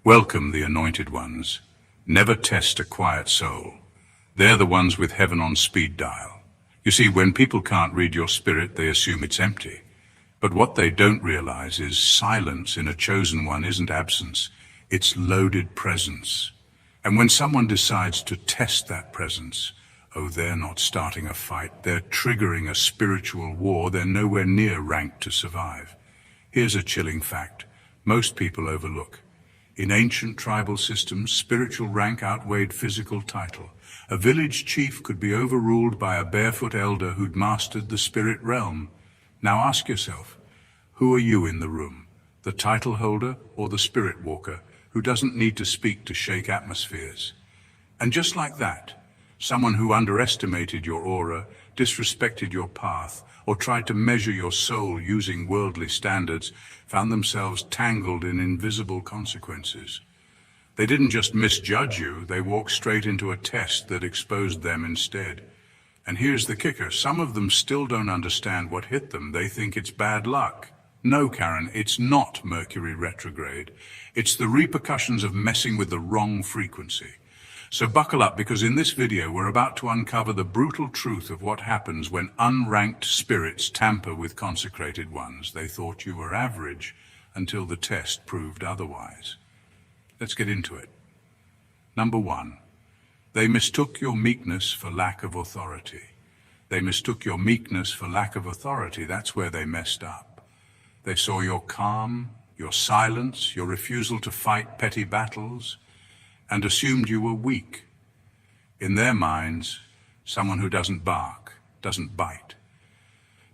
Welcome the anointed ones. Never test a quiet soul. They're the ones with heaven on speed dial. You see, when people can't read your spirit, they assume it's empty. But what they don't realize is silence in a chosen one isn't absence, it's loaded presence. And when someone decides to test that presence, oh, they're not starting a fight, they're triggering a spiritual war, they're nowhere near ranked to survive. Here's a chilling fact most people overlook. In ancient tribal systems, spiritual rank outweighed physical title. A village chief could be overruled by a barefoot elder who'd mastered the spirit realm. Now ask yourself, who are you in the room? The title holder or the spirit walker who doesn't need to speak to shake atmospheres? And just like that, someone who underestimated your aura, disrespected your path, or tried to measure your soul using worldly standards, found themselves tangled in invisible consequences. They didn't just misjudge you, they walked straight into a test that exposed them instead. And here's the kicker, some of them still don't understand what hit them. They think it's bad luck. No, Karen, it's not Mercury retrograde. It's the repercussions of messing with the wrong frequency. So buckle up, because in this video we're about to uncover the brutal truth of what happens when unranked spirits tamper with consecrated ones. They thought you were average until the test proved otherwise. Let's get into it. Number one, they mistook your meekness for lack of authority. They mistook your meekness for lack of authority. That's where they messed up. They saw your calm, your silence, your refusal to fight petty battles, and assumed you were weak. In their minds, someone who doesn't bark, doesn't bite.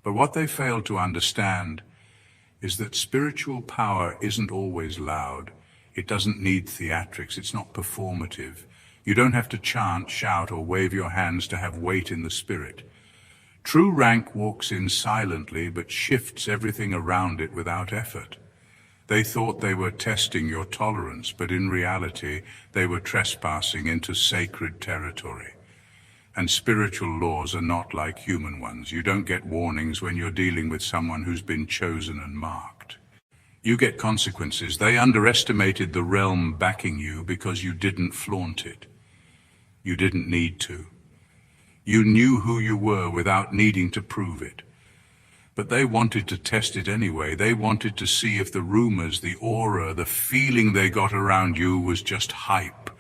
But what they failed to understand is that spiritual power isn't always loud. It doesn't need theatrics. It's not performative. You don't have to chant, shout, or wave your hands to have weight in the spirit. True rank walks in silently, but shifts everything around it without effort. They thought they were testing your tolerance, but in reality, they were trespassing into sacred territory. And spiritual laws are not like human ones. You don't get warnings when you're dealing with someone who's been chosen and marked. You get consequences. They underestimated the realm backing you because you didn't flaunt it. You didn't need to. You knew who you were without needing to prove it. But they wanted to test it anyway. They wanted to see if the rumors, the aura, the feeling they got around you was just hype,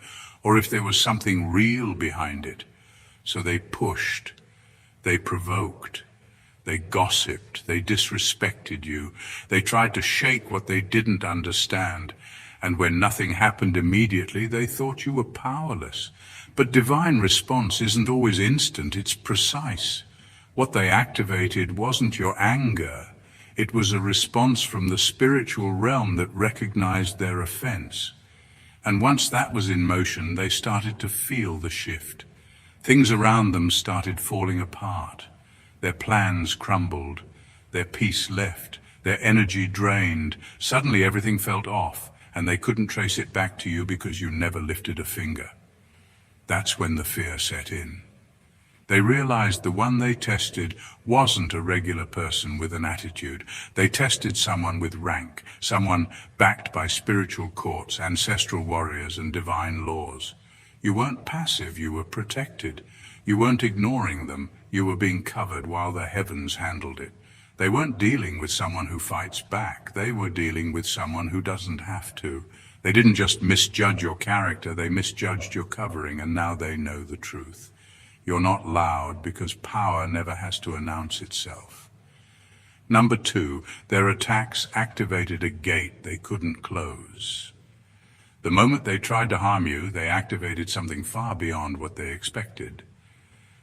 or if there was something real behind it. So they pushed, they provoked, they gossiped, they disrespected you. They tried to shake what they didn't understand. And when nothing happened immediately, they thought you were powerless. But divine response isn't always instant, it's precise. What they activated wasn't your anger. It was a response from the spiritual realm that recognized their offense. And once that was in motion, they started to feel the shift. Things around them started falling apart. Their plans crumbled. Their peace left. Their energy drained. Suddenly everything felt off, and they couldn't trace it back to you because you never lifted a finger. That's when the fear set in. They realized the one they tested wasn't a regular person with an attitude. They tested someone with rank, someone backed by spiritual courts, ancestral warriors, and divine laws. You weren't passive, you were protected. You weren't ignoring them, you were being covered while the heavens handled it. They weren't dealing with someone who fights back, they were dealing with someone who doesn't have to. They didn't just misjudge your character, they misjudged your covering, and now they know the truth. You're not loud because power never has to announce itself. Number two, their attacks activated a gate they couldn't close. The moment they tried to harm you, they activated something far beyond what they expected.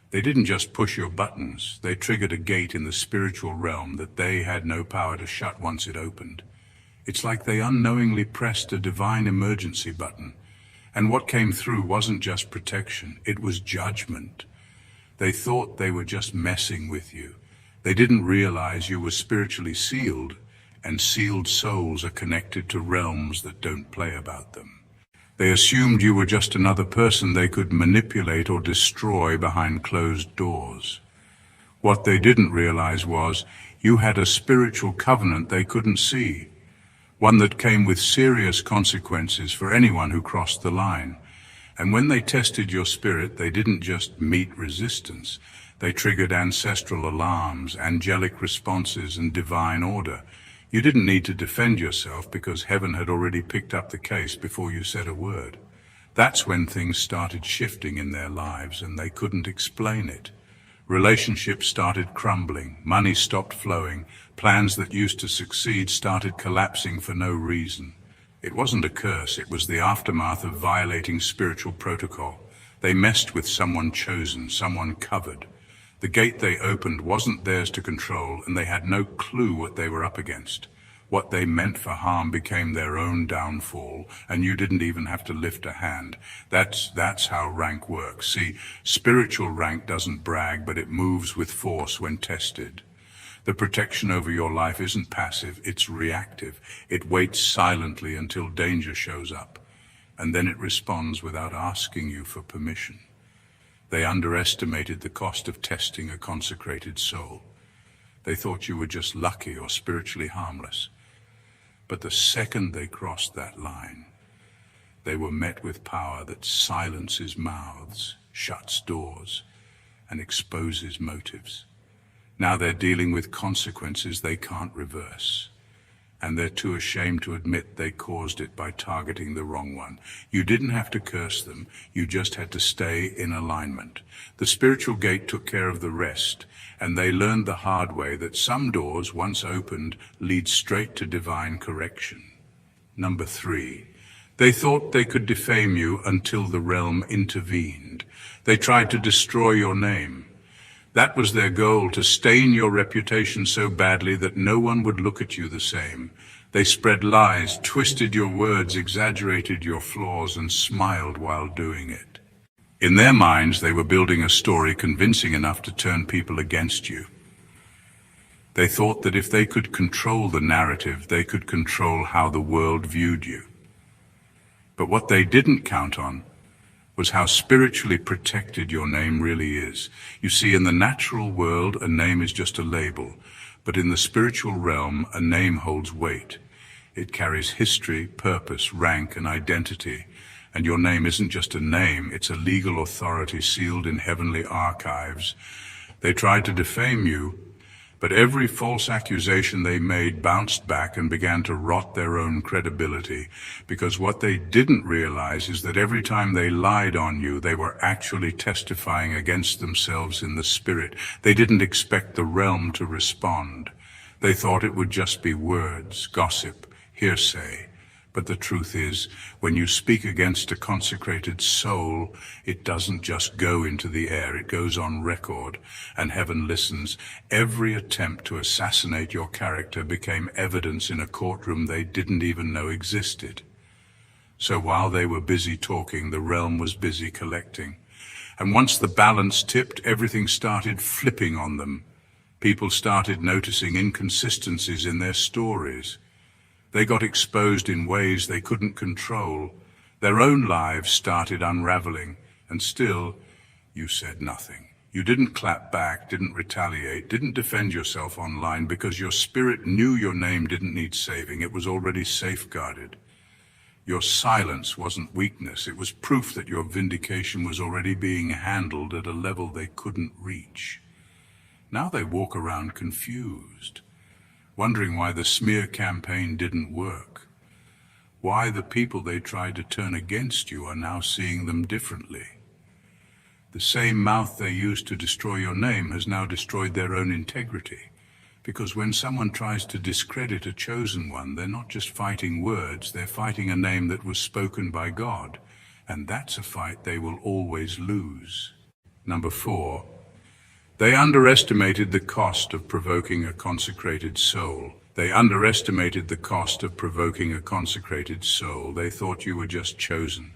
They didn't just push your buttons, they triggered a gate in the spiritual realm that they had no power to shut once it opened. It's like they unknowingly pressed a divine emergency button. And what came through wasn't just protection, it was judgment. They thought they were just messing with you. They didn't realize you were spiritually sealed, and sealed souls are connected to realms that don't play about them. They assumed you were just another person they could manipulate or destroy behind closed doors. What they didn't realize was you had a spiritual covenant they couldn't see. one that came with serious consequences for anyone who crossed the line. And when they tested your spirit, they didn't just meet resistance. They triggered ancestral alarms, angelic responses, and divine order. You didn't need to defend yourself because heaven had already picked up the case before you said a word. That's when things started shifting in their lives and they couldn't explain it. Relationships started crumbling, money stopped flowing, plans that used to succeed started collapsing for no reason. It wasn't a curse, it was the aftermath of violating spiritual protocol. They messed with someone chosen, someone covered. The gate they opened wasn't theirs to control, and they had no clue what they were up against. What they meant for harm became their own downfall, and you didn't even have to lift a hand. That's how rank works. See, spiritual rank doesn't brag, but it moves with force when tested. The protection over your life isn't passive, it's reactive. It waits silently until danger shows up, and then it responds without asking you for permission. They underestimated the cost of testing a consecrated soul. They thought you were just lucky or spiritually harmless. But the second they crossed that line, they were met with power that silences mouths, shuts doors, and exposes motives. Now they're dealing with consequences they can't reverse, and they're too ashamed to admit they caused it by targeting the wrong one. You didn't have to curse them, you just had to stay in alignment. The spiritual gate took care of the rest, and they learned the hard way that some doors, once opened, lead straight to divine correction. Number 3, they thought they could defame you until the realm intervened. They tried to destroy your name. That was their goal, to stain your reputation so badly that no one would look at you the same. They spread lies, twisted your words, exaggerated your flaws, and smiled while doing it. In their minds, they were building a story convincing enough to turn people against you. They thought that if they could control the narrative, they could control how the world viewed you. But what they didn't count on was how spiritually protected your name really is. You see, in the natural world, a name is just a label, but in the spiritual realm, a name holds weight. It carries history, purpose, rank, and identity. And your name isn't just a name, it's a legal authority sealed in heavenly archives. They tried to defame you, but every false accusation they made bounced back and began to rot their own credibility, because what they didn't realize is that every time they lied on you, they were actually testifying against themselves in the spirit. They didn't expect the realm to respond. They thought it would just be words, gossip, hearsay. But the truth is, when you speak against a consecrated soul, it doesn't just go into the air, it goes on record, and heaven listens. Every attempt to assassinate your character became evidence in a courtroom they didn't even know existed. So while they were busy talking, the realm was busy collecting. And once the balance tipped, everything started flipping on them. People started noticing inconsistencies in their stories. They got exposed in ways they couldn't control. Their own lives started unraveling, and still, you said nothing. You didn't clap back, didn't retaliate, didn't defend yourself online because your spirit knew your name didn't need saving. It was already safeguarded. Your silence wasn't weakness. It was proof that your vindication was already being handled at a level they couldn't reach. Now they walk around confused, wondering why the smear campaign didn't work, why the people they tried to turn against you are now seeing them differently. The same mouth they used to destroy your name has now destroyed their own integrity, because when someone tries to discredit a chosen one, they're not just fighting words, they're fighting a name that was spoken by God, and that's a fight they will always lose. Number 4. They underestimated the cost of provoking a consecrated soul. They underestimated the cost of provoking a consecrated soul. They thought you were just chosen.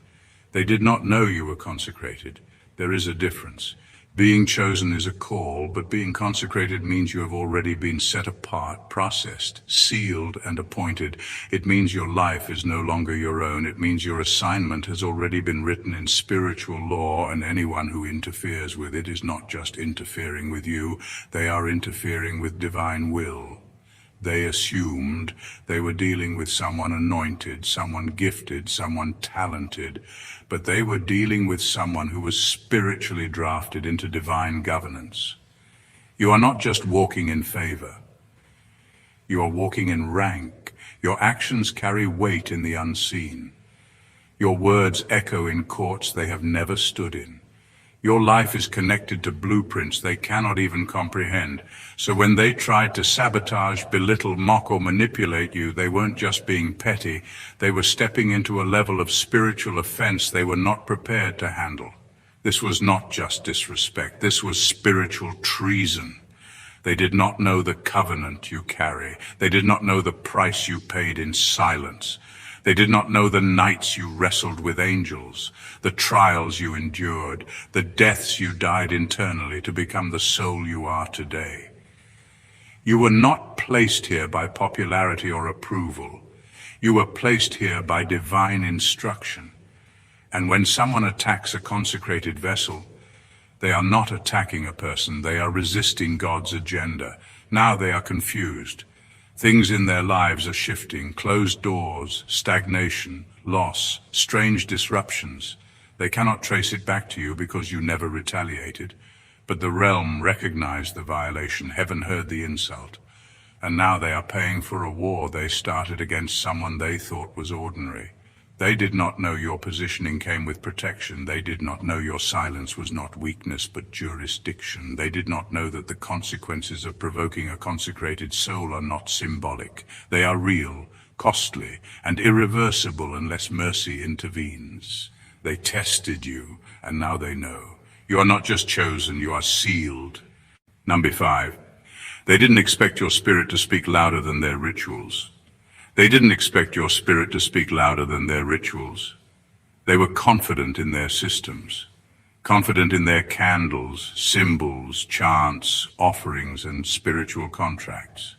They did not know you were consecrated. There is a difference. Being chosen is a call, but being consecrated means you have already been set apart, processed, sealed, and appointed. It means your life is no longer your own. It means your assignment has already been written in spiritual law, and anyone who interferes with it is not just interfering with you, they are interfering with divine will. They assumed they were dealing with someone anointed, someone gifted, someone talented, but they were dealing with someone who was spiritually drafted into divine governance. You are not just walking in favor. You are walking in rank. Your actions carry weight in the unseen. Your words echo in courts they have never stood in. Your life is connected to blueprints they cannot even comprehend. So when they tried to sabotage, belittle, mock, or manipulate you, they weren't just being petty. They were stepping into a level of spiritual offense they were not prepared to handle. This was not just disrespect. This was spiritual treason. They did not know the covenant you carry. They did not know the price you paid in silence. They did not know the nights you wrestled with angels, the trials you endured, the deaths you died internally to become the soul you are today. You were not placed here by popularity or approval. You were placed here by divine instruction. And when someone attacks a consecrated vessel, they are not attacking a person, they are resisting God's agenda. Now they are confused. Things in their lives are shifting, closed doors, stagnation, loss, strange disruptions. They cannot trace it back to you because you never retaliated. But the realm recognized the violation, heaven heard the insult. And now they are paying for a war they started against someone they thought was ordinary. They did not know your positioning came with protection. They did not know your silence was not weakness but jurisdiction. They did not know that the consequences of provoking a consecrated soul are not symbolic. They are real, costly, and irreversible unless mercy intervenes. They tested you, and now they know. You are not just chosen, you are sealed. Number 5. They didn't expect your spirit to speak louder than their rituals. They didn't expect your spirit to speak louder than their rituals. They were confident in their systems, confident in their candles, symbols, chants, offerings, and spiritual contracts.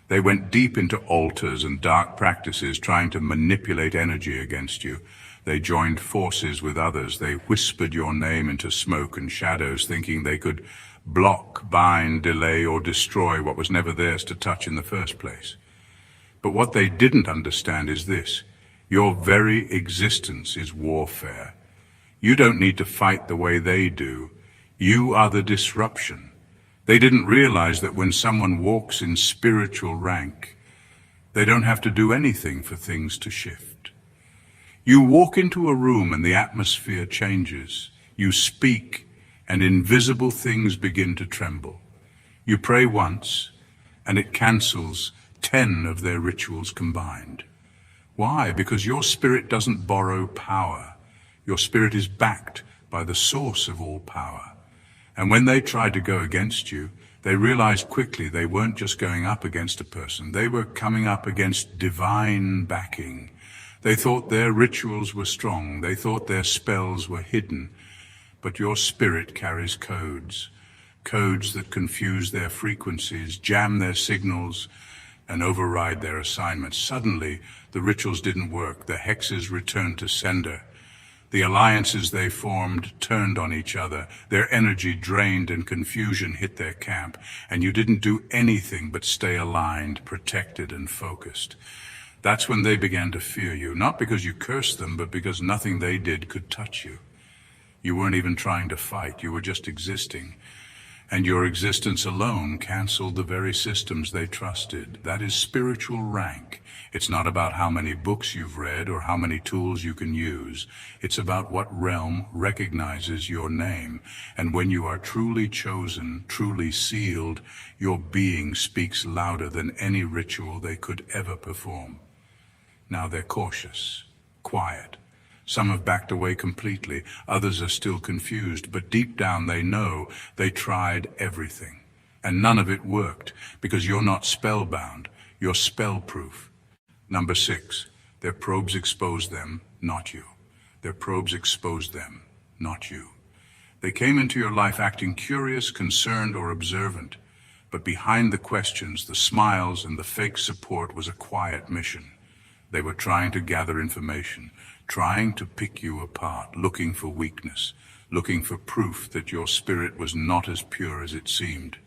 They went deep into altars and dark practices, trying to manipulate energy against you. They joined forces with others. They whispered your name into smoke and shadows, thinking they could block, bind, delay, or destroy what was never theirs to touch in the first place. But what they didn't understand is this: your very existence is warfare. You don't need to fight the way they do. You are the disruption. They didn't realize that when someone walks in spiritual rank, they don't have to do anything for things to shift. You walk into a room and the atmosphere changes. You speak and invisible things begin to tremble. You pray once and it cancels 10 of their rituals combined. Why? Because your spirit doesn't borrow power. Your spirit is backed by the source of all power. And when they tried to go against you, they realized quickly they weren't just going up against a person. They were coming up against divine backing. They thought their rituals were strong. They thought their spells were hidden. But your spirit carries codes that confuse their frequencies, jam their signals, and override their assignments. Suddenly, the rituals didn't work. The hexes returned to sender. The alliances they formed turned on each other. Their energy drained and confusion hit their camp. And you didn't do anything but stay aligned, protected, and focused. That's when they began to fear you, not because you cursed them, but because nothing they did could touch you. You weren't even trying to fight. You were just existing. And your existence alone canceled the very systems they trusted. That is spiritual rank. It's not about how many books you've read or how many tools you can use. It's about what realm recognizes your name. And when you are truly chosen, truly sealed, your being speaks louder than any ritual they could ever perform. Now they're cautious, quiet. Some have backed away completely, others are still confused, but deep down they know they tried everything. And none of it worked, because you're not spellbound, you're spell-proof. Number 6, their probes exposed them, not you. Their probes exposed them, not you. They came into your life acting curious, concerned, or observant, but behind the questions, the smiles, and the fake support was a quiet mission. They were trying to gather information, trying to pick you apart, looking for weakness, looking for proof that your spirit was not as pure as it seemed.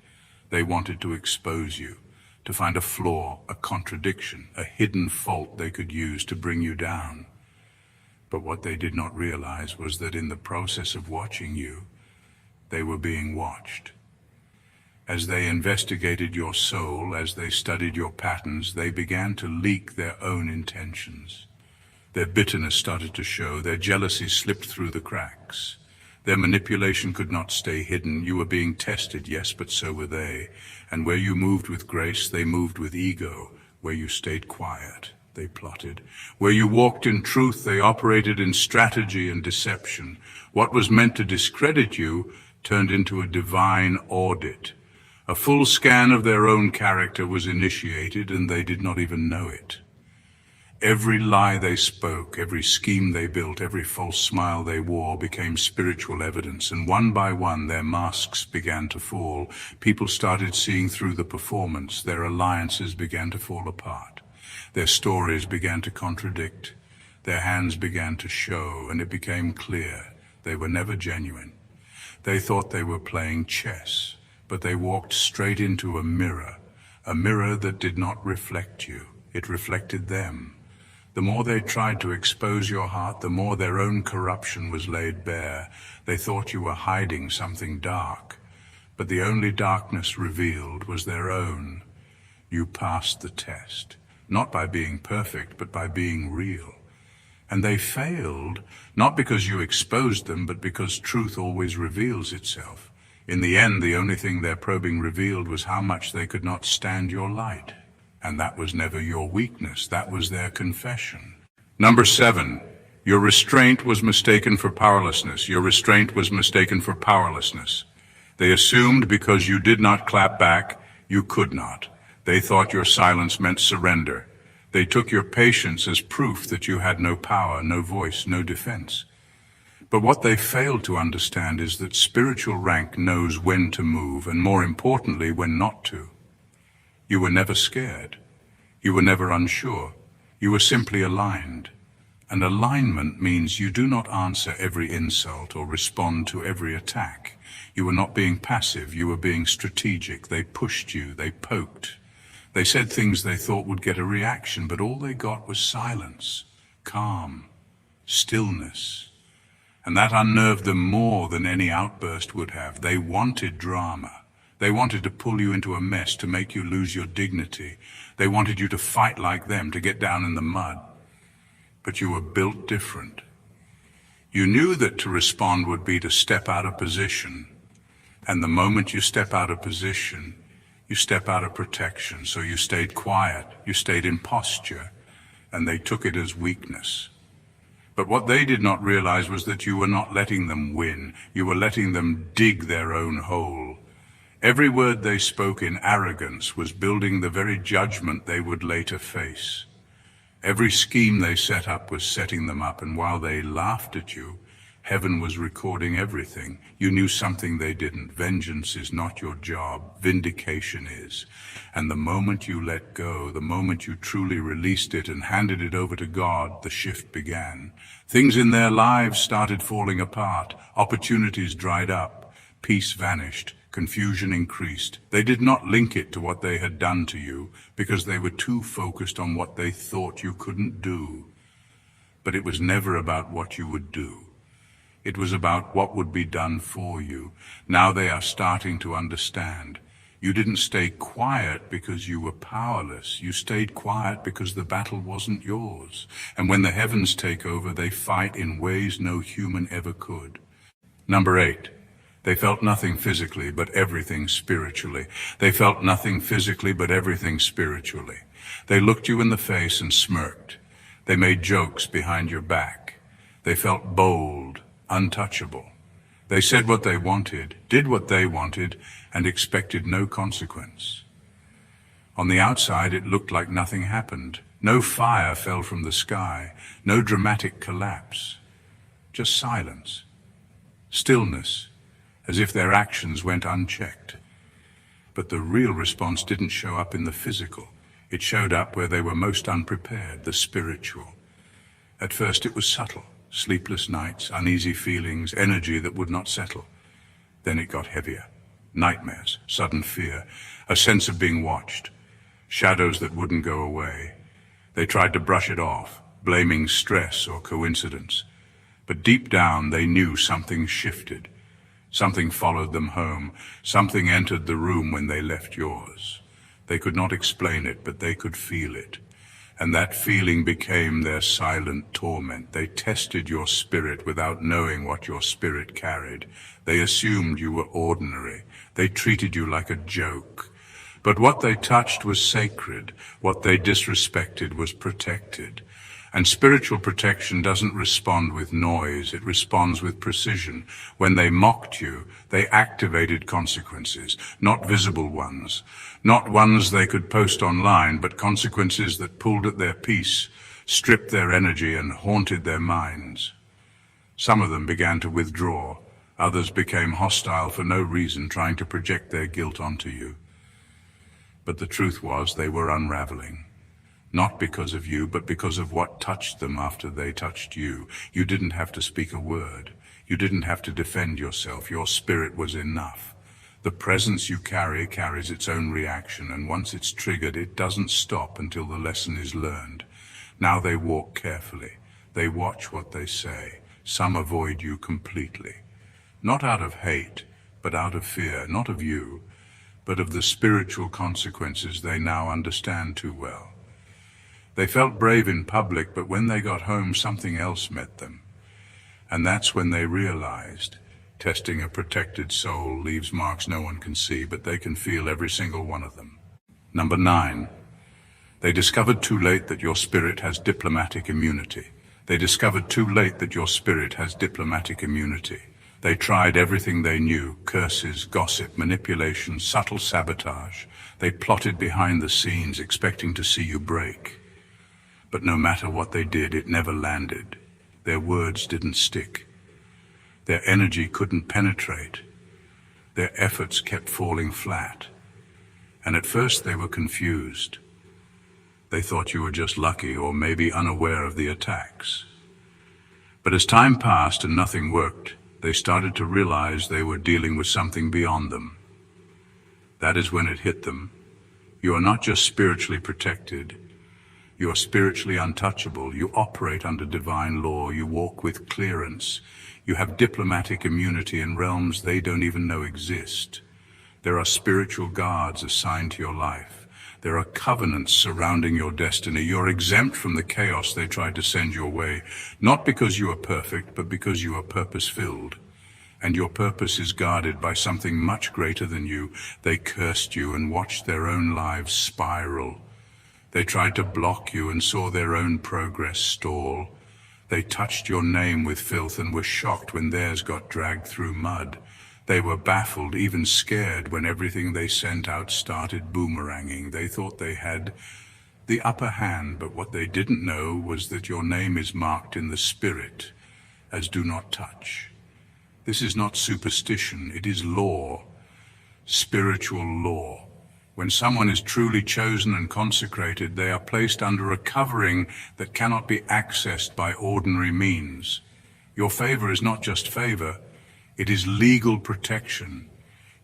They wanted to expose you, to find a flaw, a contradiction, a hidden fault they could use to bring you down. But what they did not realize was that in the process of watching you, they were being watched. As they investigated your soul, as they studied your patterns, they began to leak their own intentions. Their bitterness started to show, their jealousy slipped through the cracks. Their manipulation could not stay hidden. You were being tested, yes, but so were they. And where you moved with grace, they moved with ego. Where you stayed quiet, they plotted. Where you walked in truth, they operated in strategy and deception. What was meant to discredit you turned into a divine audit. A full scan of their own character was initiated, and they did not even know it. Every lie they spoke, every scheme they built, every false smile they wore became spiritual evidence, and one by one their masks began to fall. People started seeing through the performance. Their alliances began to fall apart. Their stories began to contradict. Their hands began to show, and it became clear they were never genuine. They thought they were playing chess, but they walked straight into a mirror that did not reflect you. It reflected them. The more they tried to expose your heart, the more their own corruption was laid bare. They thought you were hiding something dark, but the only darkness revealed was their own. You passed the test, not by being perfect, but by being real. And they failed, not because you exposed them, but because truth always reveals itself. In the end, the only thing their probing revealed was how much they could not stand your light. And that was never your weakness, that was their confession. Number 7, your restraint was mistaken for powerlessness. Your restraint was mistaken for powerlessness. They assumed because you did not clap back, you could not. They thought your silence meant surrender. They took your patience as proof that you had no power, no voice, no defense. But what they failed to understand is that spiritual rank knows when to move, and more importantly, when not to. You were never scared. You were never unsure. You were simply aligned. And alignment means you do not answer every insult or respond to every attack. You were not being passive. You were being strategic. They pushed you. They poked. They said things they thought would get a reaction, but all they got was silence, calm, stillness. And that unnerved them more than any outburst would have. They wanted drama. They wanted to pull you into a mess, to make you lose your dignity. They wanted you to fight like them, to get down in the mud. But you were built different. You knew that to respond would be to step out of position. And the moment you step out of position, you step out of protection. So you stayed quiet, you stayed in posture, and they took it as weakness. But what they did not realize was that you were not letting them win. You were letting them dig their own hole. Every word they spoke in arrogance was building the very judgment they would later face. Every scheme they set up was setting them up, and while they laughed at you, heaven was recording everything. You knew something they didn't. Vengeance is not your job. Vindication is. And the moment you let go, the moment you truly released it and handed it over to God, the shift began. Things in their lives started falling apart. Opportunities dried up. Peace vanished. Confusion increased. They did not link it to what they had done to you because they were too focused on what they thought you couldn't do. But it was never about what you would do. It was about what would be done for you. Now they are starting to understand. You didn't stay quiet because you were powerless. You stayed quiet because the battle wasn't yours. And when the heavens take over, they fight in ways no human ever could. Number 8. They felt nothing physically, but everything spiritually. They felt nothing physically, but everything spiritually. They looked you in the face and smirked. They made jokes behind your back. They felt bold, untouchable. They said what they wanted, did what they wanted, and expected no consequence. On the outside, it looked like nothing happened. No fire fell from the sky, no dramatic collapse. Just silence, stillness, as if their actions went unchecked. But the real response didn't show up in the physical. It showed up where they were most unprepared, the spiritual. At first it was subtle, sleepless nights, uneasy feelings, energy that would not settle. Then it got heavier, nightmares, sudden fear, a sense of being watched. shadows that wouldn't go away. They tried to brush it off, blaming stress or coincidence. But deep down they knew something shifted. Something followed them home. Something entered the room when they left yours. They could not explain it, but they could feel it. And that feeling became their silent torment. They tested your spirit without knowing what your spirit carried. They assumed you were ordinary. They treated you like a joke. But what they touched was sacred. What they disrespected was protected. And spiritual protection doesn't respond with noise, it responds with precision. When they mocked you, they activated consequences, not visible ones. Not ones they could post online, but consequences that pulled at their peace, stripped their energy and haunted their minds. Some of them began to withdraw. Others became hostile for no reason, trying to project their guilt onto you. But the truth was they were unraveling. Not because of you, but because of what touched them after they touched you. You didn't have to speak a word. You didn't have to defend yourself. Your spirit was enough. The presence you carry carries its own reaction, and once it's triggered, it doesn't stop until the lesson is learned. Now they walk carefully. They watch what they say. Some avoid you completely. Not out of hate, but out of fear, not of you, but of the spiritual consequences they now understand too well. They felt brave in public, but when they got home, something else met them. And that's when they realized, testing a protected soul leaves marks no one can see, but they can feel every single one of them. Number 9. They discovered too late that your spirit has diplomatic immunity. They discovered too late that your spirit has diplomatic immunity. They tried everything they knew, curses, gossip, manipulation, subtle sabotage. They plotted behind the scenes, expecting to see you break. But no matter what they did, it never landed. Their words didn't stick. Their energy couldn't penetrate. Their efforts kept falling flat. And at first they were confused. They thought you were just lucky or maybe unaware of the attacks. But as time passed and nothing worked, they started to realize they were dealing with something beyond them. That is when it hit them. You are not just spiritually protected. You are spiritually untouchable. You operate under divine law. You walk with clearance. You have diplomatic immunity in realms they don't even know exist. There are spiritual guards assigned to your life. There are covenants surrounding your destiny. You're exempt from the chaos they tried to send your way, not because you are perfect, but because you are purpose-filled. And your purpose is guarded by something much greater than you. They cursed you and watched their own lives spiral. They tried to block you and saw their own progress stall. They touched your name with filth and were shocked when theirs got dragged through mud. They were baffled, even scared, when everything they sent out started boomeranging. They thought they had the upper hand, but what they didn't know was that your name is marked in the spirit as do not touch. This is not superstition, it is law, spiritual law. When someone is truly chosen and consecrated, they are placed under a covering that cannot be accessed by ordinary means. Your favor is not just favor, it is legal protection.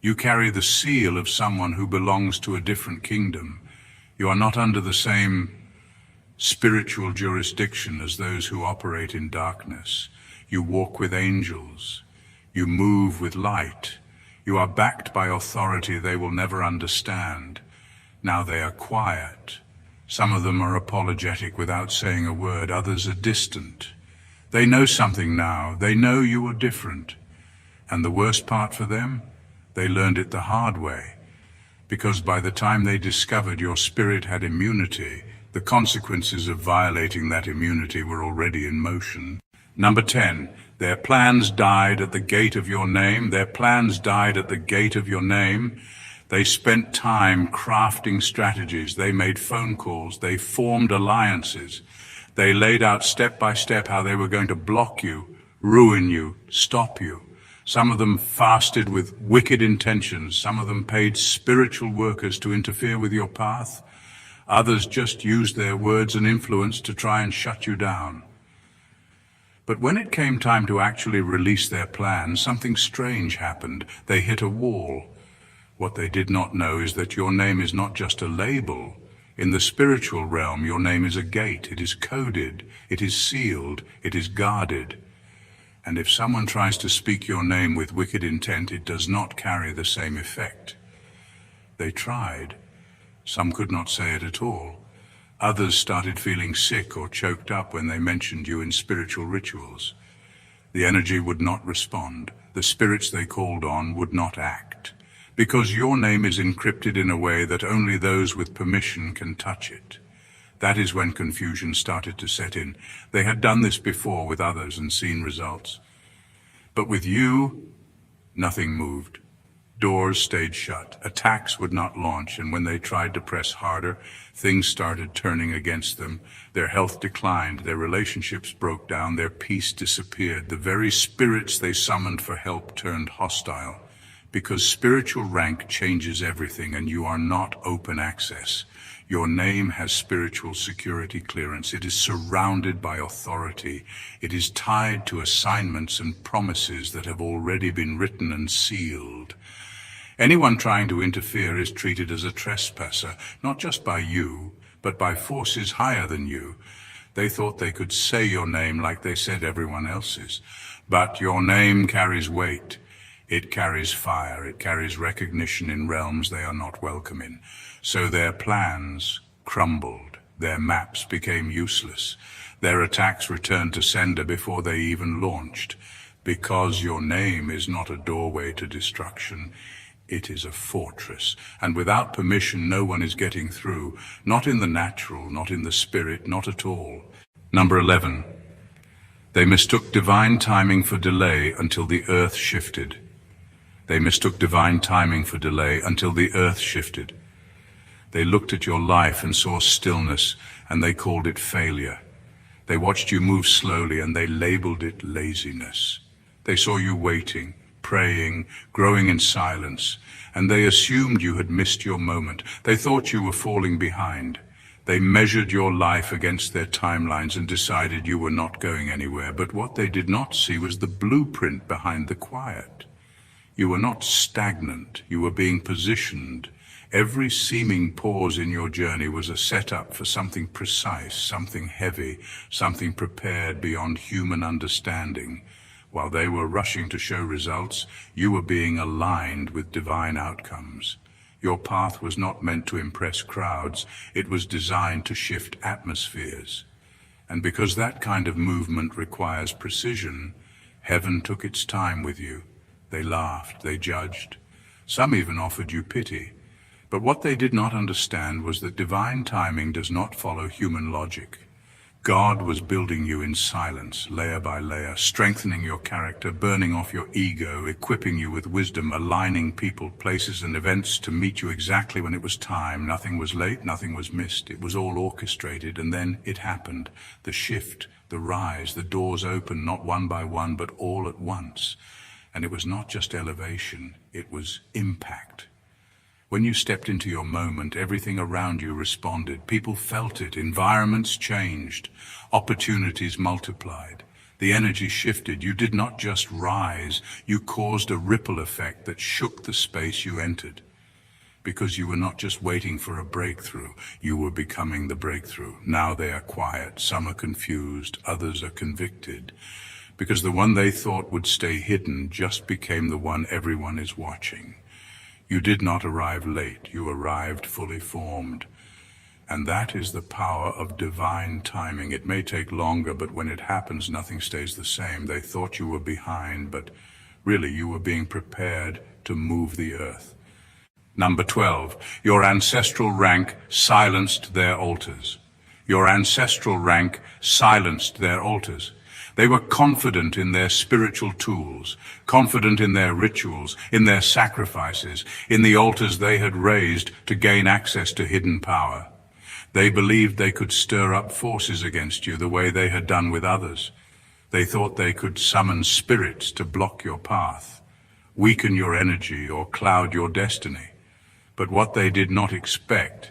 You carry the seal of someone who belongs to a different kingdom. You are not under the same spiritual jurisdiction as those who operate in darkness. You walk with angels. You move with light. You are backed by authority they will never understand. Now they are quiet. Some of them are apologetic without saying a word. Others are distant. They know something now. They know you are different. And the worst part for them, they learned it the hard way. Because by the time they discovered your spirit had immunity, the consequences of violating that immunity were already in motion. Number 10. Their plans died at the gate of your name. Their plans died at the gate of your name. They spent time crafting strategies. They made phone calls. They formed alliances. They laid out step by step how they were going to block you, ruin you, stop you. Some of them fasted with wicked intentions. Some of them paid spiritual workers to interfere with your path. Others just used their words and influence to try and shut you down. But when it came time to actually release their plan, something strange happened. They hit a wall. What they did not know is that your name is not just a label. In the spiritual realm, your name is a gate. It is coded, it is sealed, it is guarded. And if someone tries to speak your name with wicked intent, it does not carry the same effect. They tried. Some could not say it at all. Others started feeling sick or choked up when they mentioned you in spiritual rituals. The energy would not respond. The spirits they called on would not act. Because your name is encrypted in a way that only those with permission can touch it. That is when confusion started to set in. They had done this before with others and seen results. But with you, nothing moved. Doors stayed shut. Attacks would not launch, and when they tried to press harder, things started turning against them. Their health declined, their relationships broke down, their peace disappeared. The very spirits they summoned for help turned hostile. Because spiritual rank changes everything, and you are not open access. Your name has spiritual security clearance. It is surrounded by authority. It is tied to assignments and promises that have already been written and sealed. Anyone trying to interfere is treated as a trespasser, not just by you, but by forces higher than you. They thought they could say your name like they said everyone else's. But your name carries weight. It carries fire. It carries recognition in realms they are not welcome in. So their plans crumbled. Their maps became useless. Their attacks returned to sender before they even launched. Because your name is not a doorway to destruction. It is a fortress, and without permission no one is getting through, not in the natural, not in the spirit, not at all. Number 11. They mistook divine timing for delay until the earth shifted. They mistook divine timing for delay until the earth shifted. They looked at your life and saw stillness, and they called it failure. They watched you move slowly, and they labeled it laziness. They saw you waiting, praying, growing in silence, and they assumed you had missed your moment. They thought you were falling behind. They measured your life against their timelines and decided you were not going anywhere. But what they did not see was the blueprint behind the quiet. You were not stagnant. You were being positioned. Every seeming pause in your journey was a setup for something precise, something heavy, something prepared beyond human understanding. While they were rushing to show results, you were being aligned with divine outcomes. Your path was not meant to impress crowds. It was designed to shift atmospheres. And because that kind of movement requires precision, heaven took its time with you. They laughed, they judged. Some even offered you pity. But what they did not understand was that divine timing does not follow human logic. God was building you in silence, layer by layer, strengthening your character, burning off your ego, equipping you with wisdom, aligning people, places, and events to meet you exactly when it was time. Nothing was late, nothing was missed. It was all orchestrated, and then it happened. The shift, the rise, the doors opened, not one by one, but all at once. And it was not just elevation, it was impact. When you stepped into your moment, everything around you responded. People felt it. Environments changed. Opportunities multiplied. The energy shifted. You did not just rise. You caused a ripple effect that shook the space you entered. Because you were not just waiting for a breakthrough. You were becoming the breakthrough. Now they are quiet. Some are confused. Others are convicted. Because the one they thought would stay hidden just became the one everyone is watching. You did not arrive late, you arrived fully formed. And that is the power of divine timing. It may take longer, but when it happens, nothing stays the same. They thought you were behind, but really you were being prepared to move the earth. Number 12, your ancestral rank silenced their altars. Your ancestral rank silenced their altars. They were confident in their spiritual tools, confident in their rituals, in their sacrifices, in the altars they had raised to gain access to hidden power. They believed they could stir up forces against you the way they had done with others. They thought they could summon spirits to block your path, weaken your energy, or cloud your destiny. But what they did not expect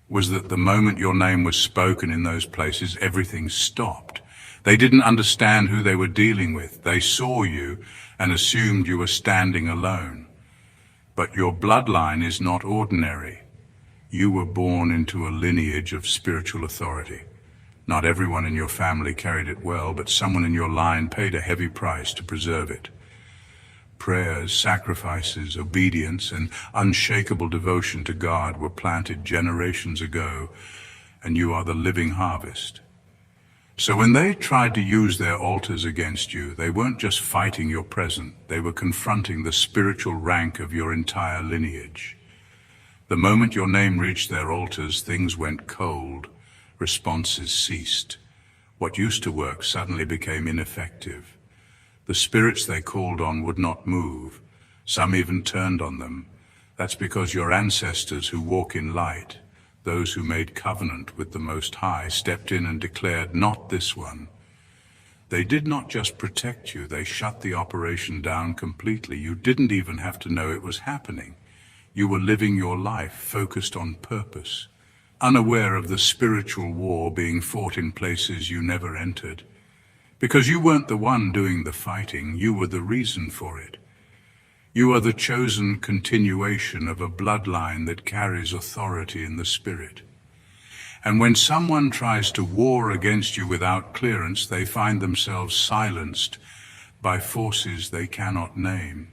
was that the moment your name was spoken in those places, everything stopped. They didn't understand who they were dealing with. They saw you and assumed you were standing alone. But your bloodline is not ordinary. You were born into a lineage of spiritual authority. Not everyone in your family carried it well, but someone in your line paid a heavy price to preserve it. Prayers, sacrifices, obedience, and unshakable devotion to God were planted generations ago, and you are the living harvest. So when they tried to use their altars against you, they weren't just fighting your present, they were confronting the spiritual rank of your entire lineage. The moment your name reached their altars, things went cold, responses ceased. What used to work suddenly became ineffective. The spirits they called on would not move. Some even turned on them. That's because your ancestors who walk in light, those who made covenant with the Most High, stepped in and declared, "Not this one." They did not just protect you, they shut the operation down completely. You didn't even have to know it was happening. You were living your life focused on purpose, unaware of the spiritual war being fought in places you never entered. Because you weren't the one doing the fighting, you were the reason for it. You are the chosen continuation of a bloodline that carries authority in the spirit. And when someone tries to war against you without clearance, they find themselves silenced by forces they cannot name.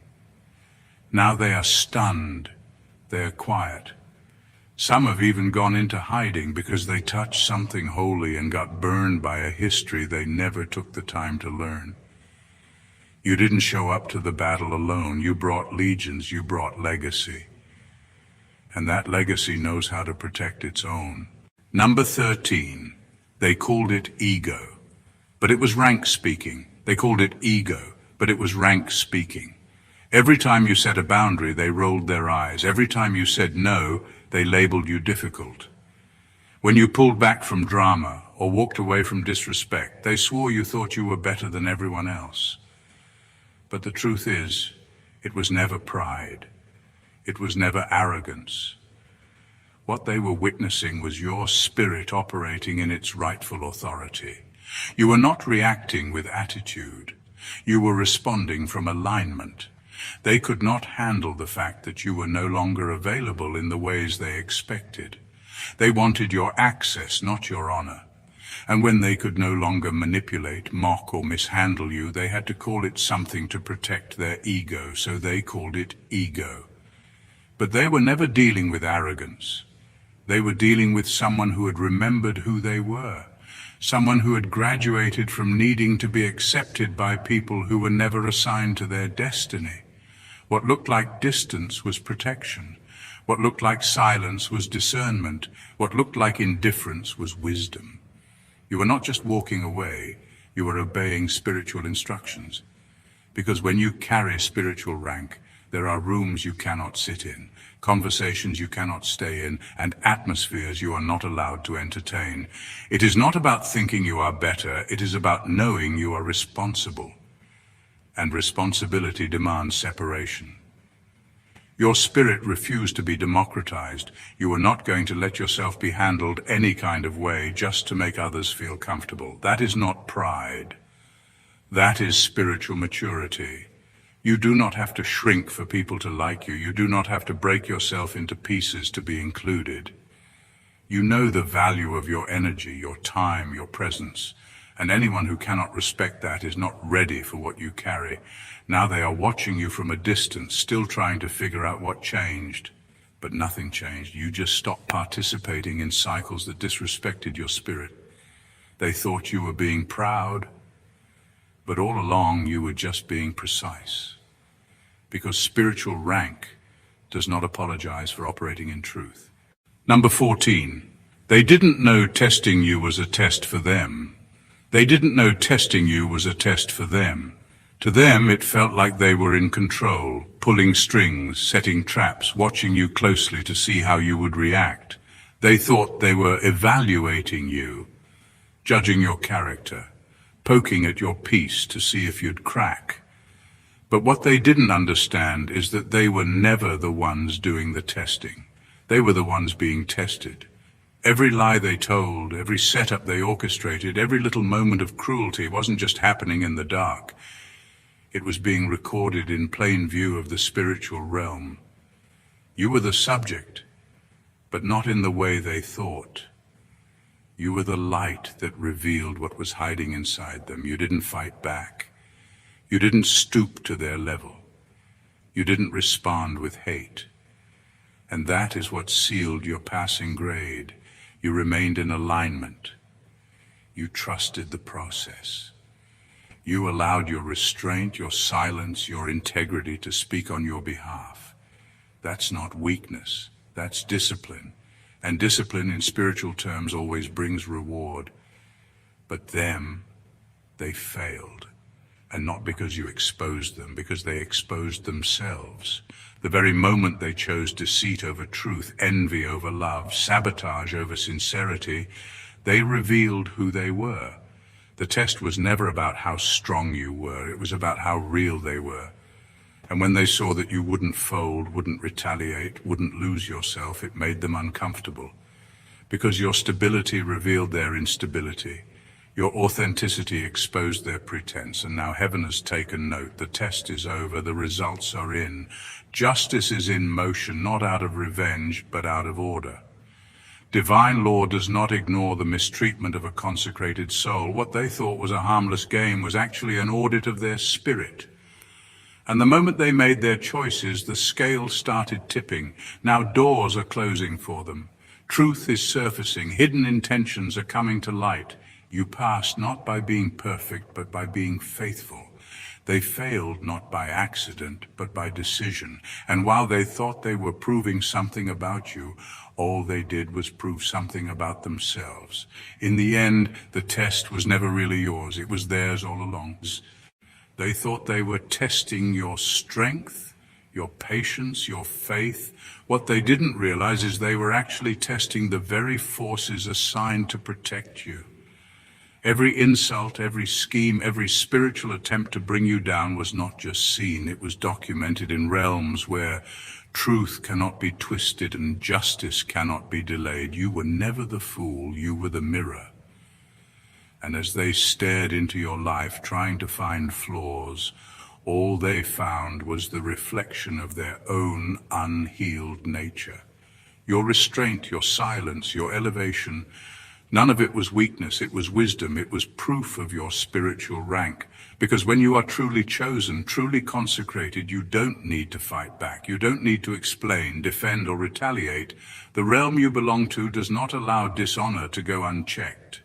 Now they are stunned, they are quiet. Some have even gone into hiding because they touched something holy and got burned by a history they never took the time to learn. You didn't show up to the battle alone. You brought legions, you brought legacy. And that legacy knows how to protect its own. Number 13, they called it ego, but it was rank speaking. They called it ego, but it was rank speaking. Every time you set a boundary, they rolled their eyes. Every time you said no, they labeled you difficult. When you pulled back from drama or walked away from disrespect, they swore you thought you were better than everyone else. But the truth is, it was never pride. It was never arrogance. What they were witnessing was your spirit operating in its rightful authority. You were not reacting with attitude. You were responding from alignment. They could not handle the fact that you were no longer available in the ways they expected. They wanted your access, not your honor. And when they could no longer manipulate, mock, or mishandle you, they had to call it something to protect their ego, so they called it ego. But they were never dealing with arrogance. They were dealing with someone who had remembered who they were, someone who had graduated from needing to be accepted by people who were never assigned to their destiny. What looked like distance was protection. What looked like silence was discernment. What looked like indifference was wisdom. You were not just walking away, you were obeying spiritual instructions. Because when you carry spiritual rank, there are rooms you cannot sit in, conversations you cannot stay in, and atmospheres you are not allowed to entertain. It is not about thinking you are better, it is about knowing you are responsible. And responsibility demands separation. Your spirit refused to be democratized. You were not going to let yourself be handled any kind of way just to make others feel comfortable. That is not pride. That is spiritual maturity. You do not have to shrink for people to like you. You do not have to break yourself into pieces to be included. You know the value of your energy, your time, your presence. And anyone who cannot respect that is not ready for what you carry. Now they are watching you from a distance, still trying to figure out what changed. But nothing changed. You just stopped participating in cycles that disrespected your spirit. They thought you were being proud, but all along you were just being precise. Because spiritual rank does not apologize for operating in truth. Number 14, they didn't know testing you was a test for them. They didn't know testing you was a test for them. To them, it felt like they were in control, pulling strings, setting traps, watching you closely to see how you would react. They thought they were evaluating you, judging your character, poking at your peace to see if you'd crack. But what they didn't understand is that they were never the ones doing the testing. They were the ones being tested. Every lie they told, every setup they orchestrated, every little moment of cruelty wasn't just happening in the dark. It was being recorded in plain view of the spiritual realm. You were the subject, but not in the way they thought. You were the light that revealed what was hiding inside them. You didn't fight back. You didn't stoop to their level. You didn't respond with hate. And that is what sealed your passing grade. You remained in alignment. You trusted the process. You allowed your restraint, your silence, your integrity to speak on your behalf. That's not weakness. That's discipline. And discipline in spiritual terms always brings reward. But they failed. And not because you exposed them, because they exposed themselves. The very moment they chose deceit over truth, envy over love, sabotage over sincerity, they revealed who they were. The test was never about how strong you were, it was about how real they were. And when they saw that you wouldn't fold, wouldn't retaliate, wouldn't lose yourself, it made them uncomfortable. Because your stability revealed their instability. Your authenticity exposed their pretense, and now heaven has taken note. The test is over, the results are in. Justice is in motion, not out of revenge, but out of order. Divine law does not ignore the mistreatment of a consecrated soul. What they thought was a harmless game was actually an audit of their spirit. And the moment they made their choices, the scale started tipping. Now doors are closing for them. Truth is surfacing. Hidden intentions are coming to light. You passed not by being perfect, but by being faithful. They failed not by accident, but by decision. And while they thought they were proving something about you, all they did was prove something about themselves. In the end, the test was never really yours. It was theirs all along. They thought they were testing your strength, your patience, your faith. What they didn't realize is they were actually testing the very forces assigned to protect you. Every insult, every scheme, every spiritual attempt to bring you down was not just seen, it was documented in realms where truth cannot be twisted and justice cannot be delayed. You were never the fool, you were the mirror. And as they stared into your life trying to find flaws, all they found was the reflection of their own unhealed nature. Your restraint, your silence, your elevation, none of it was weakness, it was wisdom, it was proof of your spiritual rank. Because when you are truly chosen, truly consecrated, you don't need to fight back. You don't need to explain, defend, or retaliate. The realm you belong to does not allow dishonor to go unchecked.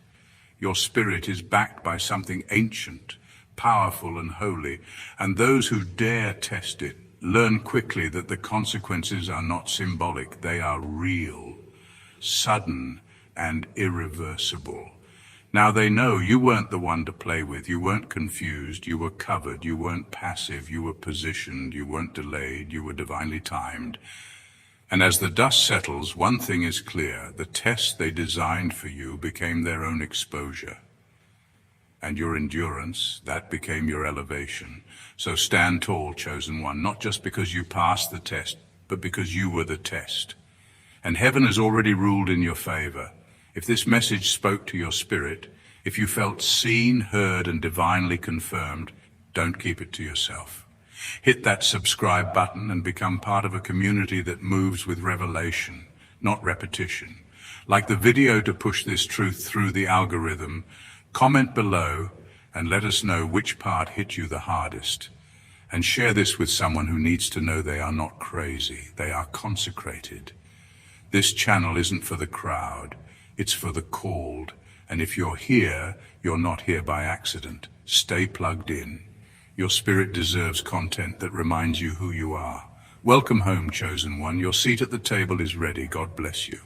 Your spirit is backed by something ancient, powerful, and holy, and those who dare test it learn quickly that the consequences are not symbolic, they are real, sudden, and irreversible. Now they know you weren't the one to play with, you weren't confused, you were covered, you weren't passive, you were positioned, you weren't delayed, you were divinely timed. And as the dust settles, one thing is clear, the test they designed for you became their own exposure. And your endurance, that became your elevation. So stand tall, chosen one, not just because you passed the test, but because you were the test. And heaven has already ruled in your favor. If this message spoke to your spirit, if you felt seen, heard, and divinely confirmed, don't keep it to yourself. Hit that subscribe button and become part of a community that moves with revelation, not repetition. Like the video to push this truth through the algorithm, comment below and let us know which part hit you the hardest. And share this with someone who needs to know they are not crazy, they are consecrated. This channel isn't for the crowd, it's for the called. And if you're here, you're not here by accident. Stay plugged in. Your spirit deserves content that reminds you who you are. Welcome home, chosen one. Your seat at the table is ready. God bless you.